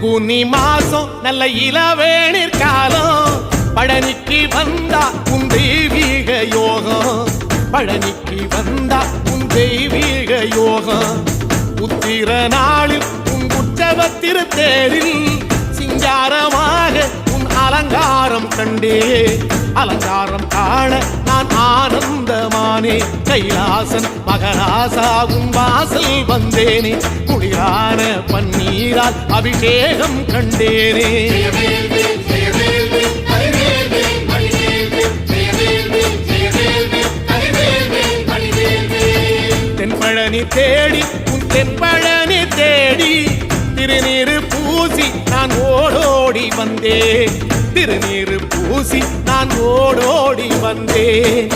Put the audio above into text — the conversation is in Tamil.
பங்குனி மாசம் நல்ல இளவேணிற் காலம் பழனிக்கு வந்தா உன் தெய்வீக யோகம் பழனிக்கு வந்தா உன் தெய்வீக யோகம் உத்திர நாளில் உன் உற்சவ திருத்தேரில் சிங்காரமாக உன் அலங்காரம் கண்டே அலங்காரம் காண நான் ஆனந்தமானே கைலாசன் மகராசா உன் வாசல் வந்தேனே குளிரான பன்னீரால் அபிஷேகம் கண்டேனே தென்பழனி தேடி உன் தென்பழனி தேடி திருநீரு பூசி நான் ஓடோடி வந்தேன் திருநீரு பூசி நான் ஓடோடி வந்தேன்